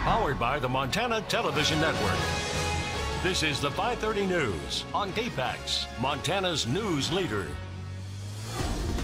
Powered by the Montana Television Network. This is the 5:30 News on KPAX, Montana's news leader.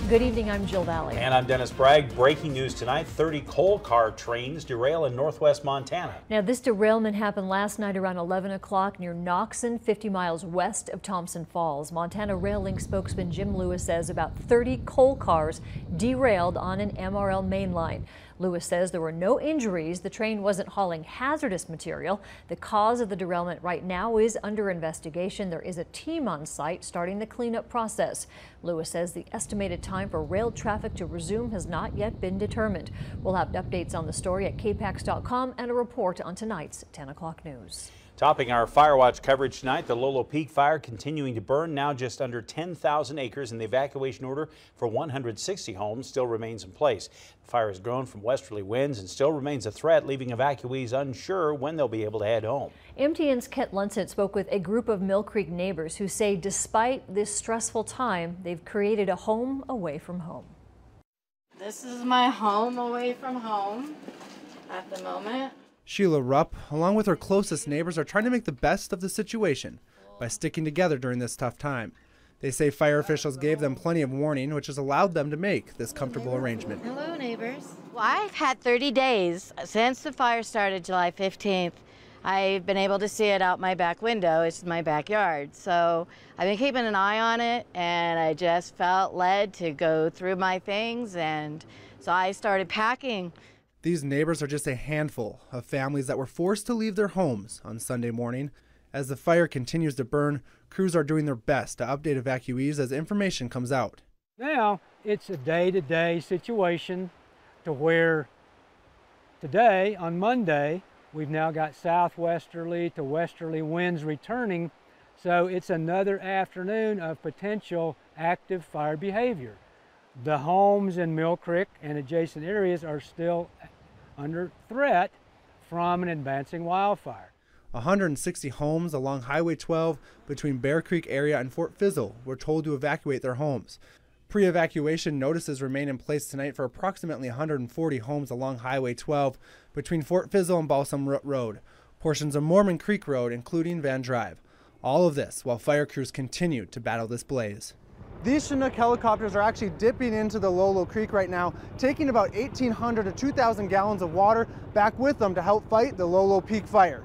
Good evening, I'm Jill Valley. And I'm Dennis Bragg. Breaking news tonight, 30 coal car trains derail in northwest Montana. Now, this derailment happened last night around 11 o'clock near Noxon, 50 miles west of Thompson Falls. Montana Rail Link spokesman Jim Lewis says about 30 coal cars derailed on an MRL main line. Lewis says there were no injuries. The train wasn't hauling hazardous material. The cause of the derailment right now is under investigation. There is a team on site starting the cleanup process. Lewis says the estimated time for rail traffic to resume has not yet been determined. We'll have updates on the story at KPAX.com and a report on tonight's 10 o'clock news. Topping our Fire Watch coverage tonight, the Lolo Peak fire continuing to burn, now just under 10,000 acres, and the evacuation order for 160 homes still remains in place. The fire has grown from westerly winds and still remains a threat, leaving evacuees unsure when they'll be able to head home. MTN's Kent Lunsett spoke with a group of Mill Creek neighbors who say despite this stressful time, they've created a home away from home. This is my home away from home at the moment. Sheila Rupp, along with her closest neighbors, are trying to make the best of the situation by sticking together during this tough time. They say fire officials gave them plenty of warning, which has allowed them to make this comfortable arrangement. Hello, neighbors. Well, I've had 30 days since the fire started July 15th. I've been able to see it out my back window. It's my backyard. So I've been keeping an eye on it, and I just felt led to go through my things, and so I started packing. These neighbors are just a handful of families that were forced to leave their homes on Sunday morning. As the fire continues to burn, crews are doing their best to update evacuees as information comes out. Now, it's a day-to-day situation to where today, on Monday, we've now got southwesterly to westerly winds returning, so it's another afternoon of potential active fire behavior. The homes in Mill Creek and adjacent areas are still under threat from an advancing wildfire. 160 homes along Highway 12 between Bear Creek area and Fort Fizzle were told to evacuate their homes. Pre-evacuation notices remain in place tonight for approximately 140 homes along Highway 12 between Fort Fizzle and Balsam Road, portions of Mormon Creek Road, including Van Drive. All of this while fire crews continue to battle this blaze. These Chinook helicopters are actually dipping into the Lolo Creek right now, taking about 1,800 to 2,000 gallons of water back with them to help fight the Lolo Peak fire.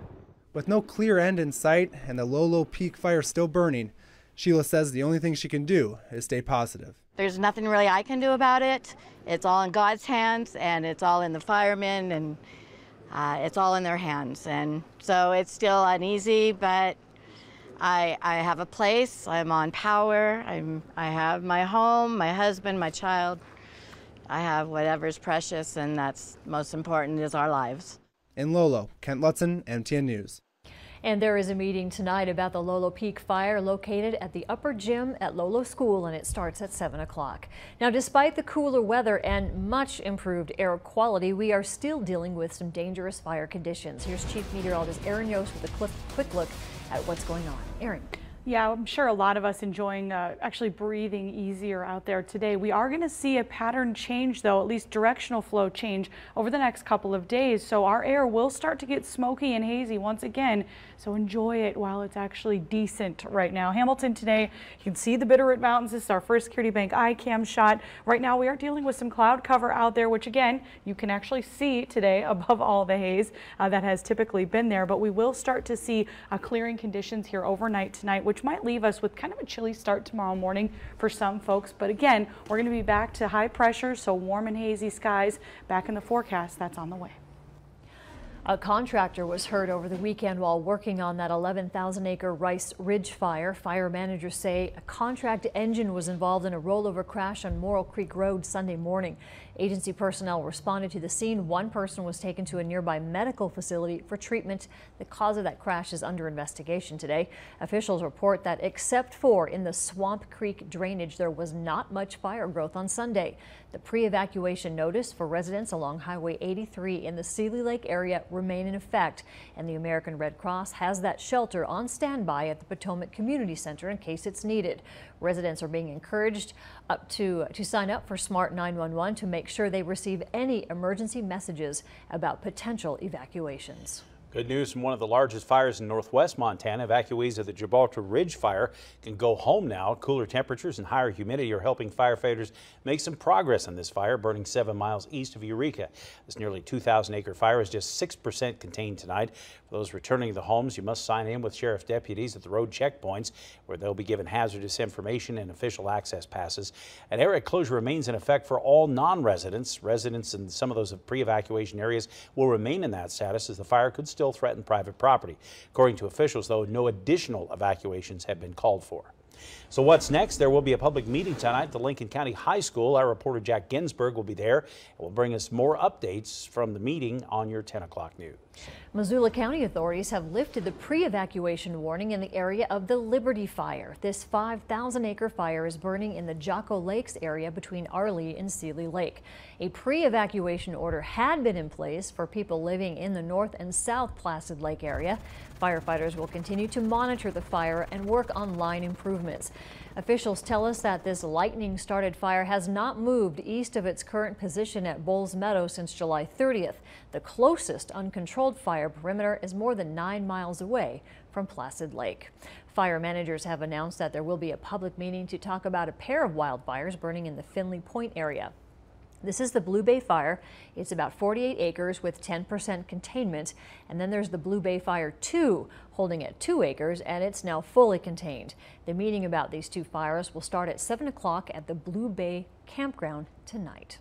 With no clear end in sight and the Lolo Peak fire still burning, Sheila says the only thing she can do is stay positive. There's nothing really I can do about it. It's all in God's hands, and it's all in the firemen, and it's all in their hands. And so it's still uneasy, but I have a place, I'm on power, I have my home, my husband, my child. I have whatever's precious, and that's most important is our lives. In Lolo, Kent Lutzen, MTN News. And there is a meeting tonight about the Lolo Peak fire located at the upper gym at Lolo School, and it starts at 7 o'clock. Now, despite the cooler weather and much improved air quality, we are still dealing with some dangerous fire conditions. Here's Chief Meteorologist Aaron Yost with a quick look at what's going on. Aaron. Yeah, I'm sure a lot of us enjoying actually breathing easier out there today. We are going to see a pattern change, though, at least directional flow change over the next couple of days. So our air will start to get smoky and hazy once again. So enjoy it while it's actually decent right now. Hamilton today, you can see the Bitterroot Mountains. This is our first Security Bank iCam shot. Right now we are dealing with some cloud cover out there, which again, you can actually see today above all the haze that has typically been there. But we will start to see clearing conditions here overnight tonight, which might leave us with kind of a chilly start tomorrow morning for some folks. But again, we're going to be back to high pressure, so warm and hazy skies back in the forecast. That's on the way. A contractor was hurt over the weekend while working on that 11,000-acre Rice Ridge fire. Fire managers say a contract engine was involved in a rollover crash on Morrill Creek Road Sunday morning. Agency personnel responded to the scene. One person was taken to a nearby medical facility for treatment. The cause of that crash is under investigation today. Officials report that except for in the Swamp Creek drainage, there was not much fire growth on Sunday. The pre-evacuation notice for residents along Highway 83 in the Seeley Lake area remain in effect, and the American Red Cross has that shelter on standby at the Potomac Community Center in case it's needed. Residents are being encouraged to sign up for Smart 911 to make make sure they receive any emergency messages about potential evacuations. Good news from one of the largest fires in northwest Montana. Evacuees of the Gibraltar Ridge fire can go home now. Cooler temperatures and higher humidity are helping firefighters make some progress on this fire, burning 7 miles east of Eureka. This nearly 2,000-acre fire is just 6% contained tonight. For those returning to the homes, you must sign in with sheriff deputies at the road checkpoints, where they'll be given hazardous information and official access passes. An area closure remains in effect for all non-residents. Residents in some of those pre-evacuation areas will remain in that status, as the fire could still threaten private property. According to officials, though, no additional evacuations have been called for. So what's next? There will be a public meeting tonight at the Lincoln County High School. Our reporter Jack Ginsburg will be there and will bring us more updates from the meeting on your 10 o'clock news. Missoula County authorities have lifted the pre-evacuation warning in the area of the Liberty Fire. This 5,000-acre fire is burning in the Jocko Lakes area between Arlee and Seeley Lake. A pre-evacuation order had been in place for people living in the North and South Placid Lake area. Firefighters will continue to monitor the fire and work on line improvements. Officials tell us that this lightning-started fire has not moved east of its current position at Bowles Meadow since July 30th. The closest uncontrolled fire perimeter is more than 9 miles away from Placid Lake. Fire managers have announced that there will be a public meeting to talk about a pair of wildfires burning in the Finley Point area. This is the Blue Bay Fire. It's about 48 acres with 10% containment. And then there's the Blue Bay Fire 2, holding at 2 acres, and it's now fully contained. The meeting about these two fires will start at 7 o'clock at the Blue Bay Campground tonight.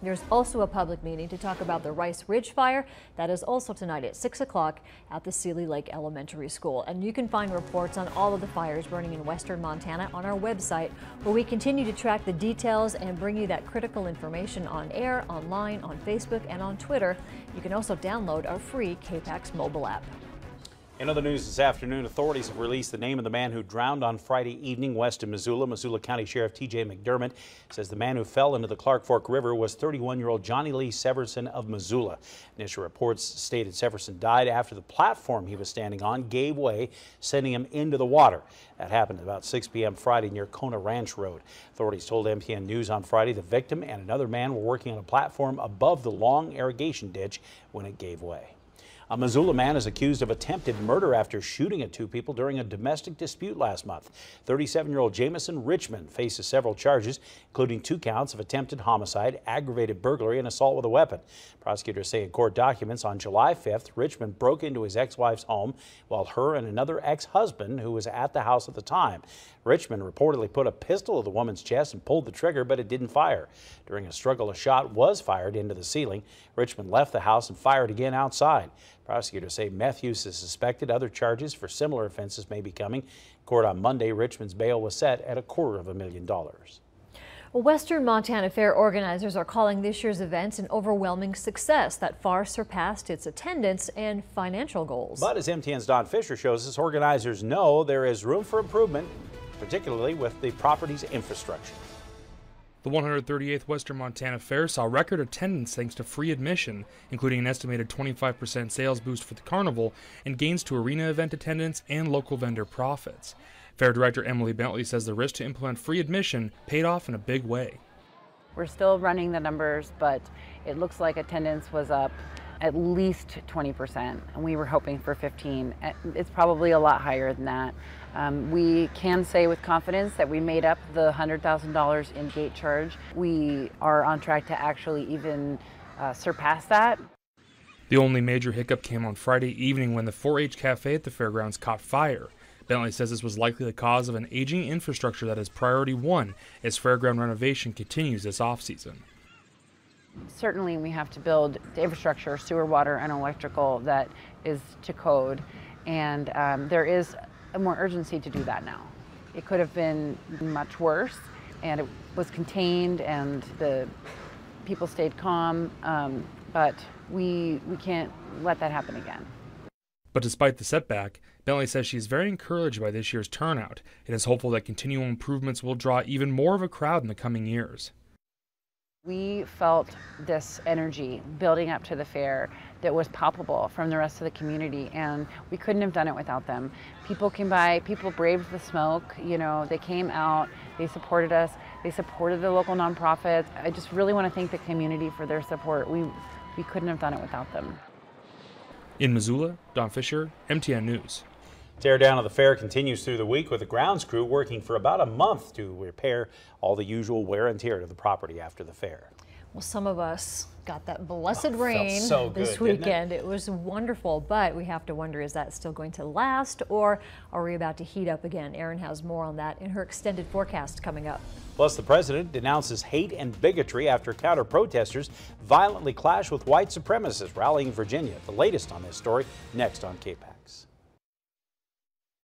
There's also a public meeting to talk about the Rice Ridge Fire. That is also tonight at 6 o'clock at the Seeley Lake Elementary School. And you can find reports on all of the fires burning in western Montana on our website, where we continue to track the details and bring you that critical information on air, online, on Facebook, and on Twitter. You can also download our free KPAX mobile app. In other news this afternoon, authorities have released the name of the man who drowned on Friday evening west of Missoula. Missoula County Sheriff T.J. McDermott says the man who fell into the Clark Fork River was 31-year-old Johnny Lee Severson of Missoula. Initial reports stated Severson died after the platform he was standing on gave way, sending him into the water. That happened at about 6 p.m. Friday near Kona Ranch Road. Authorities told MTN News on Friday the victim and another man were working on a platform above the long irrigation ditch when it gave way. A Missoula man is accused of attempted murder after shooting at 2 people during a domestic dispute last month. 37-year-old Jamison Richmond faces several charges, including 2 counts of attempted homicide, aggravated burglary, and assault with a weapon. Prosecutors say in court documents on July 5th, Richmond broke into his ex-wife's home while her and another ex-husband, who was at the house at the time. Richmond reportedly put a pistol to the woman's chest and pulled the trigger, but it didn't fire. During a struggle, a shot was fired into the ceiling. Richmond left the house and fired again outside. Prosecutors say meth use is suspected. Other charges for similar offenses may be coming. In court on Monday, Richmond's bail was set at $250,000. Well, Western Montana Fair organizers are calling this year's event an overwhelming success that far surpassed its attendance and financial goals. But as MTN's Don Fisher shows us, organizers know there is room for improvement, particularly with the property's infrastructure. The 138th Western Montana Fair saw record attendance thanks to free admission, including an estimated 25% sales boost for the carnival and gains to arena event attendance and local vendor profits. Fair Director Emily Bentley says the risk to implement free admission paid off in a big way. We're still running the numbers, but it looks like attendance was up at least 20%, and we were hoping for 15. It's probably a lot higher than that. We can say with confidence that we made up the $100,000 in gate charge. We are on track to actually even surpass that. The only major hiccup came on Friday evening when the 4-H cafe at the fairgrounds caught fire. Bentley says this was likely the cause of an aging infrastructure that is priority 1 as fairground renovation continues this off-season. Certainly we have to build the infrastructure, sewer, water, and electrical that is to code, and there is a more urgency to do that now. It could have been much worse, and it was contained, and the people stayed calm, but we can't let that happen again. But despite the setback, Bentley says she is very encouraged by this year's turnout and is hopeful that continual improvements will draw even more of a crowd in the coming years. We felt this energy building up to the fair that was palpable from the rest of the community, and we couldn't have done it without them. People came by, people braved the smoke, you know, they came out, they supported us. They supported the local nonprofits. I just really want to thank the community for their support. We couldn't have done it without them. In Missoula, Don Fisher, MTN News. Teardown of the fair continues through the week with the grounds crew working for about a month to repair all the usual wear and tear to the property after the fair. Well, some of us got that blessed rain so this good, weekend. It was wonderful, but we have to wonder, is that still going to last, or are we about to heat up again? Erin has more on that in her extended forecast coming up. Plus, the president denounces hate and bigotry after counter-protesters violently clash with white supremacists rallying in Virginia. The latest on this story next on KPAX.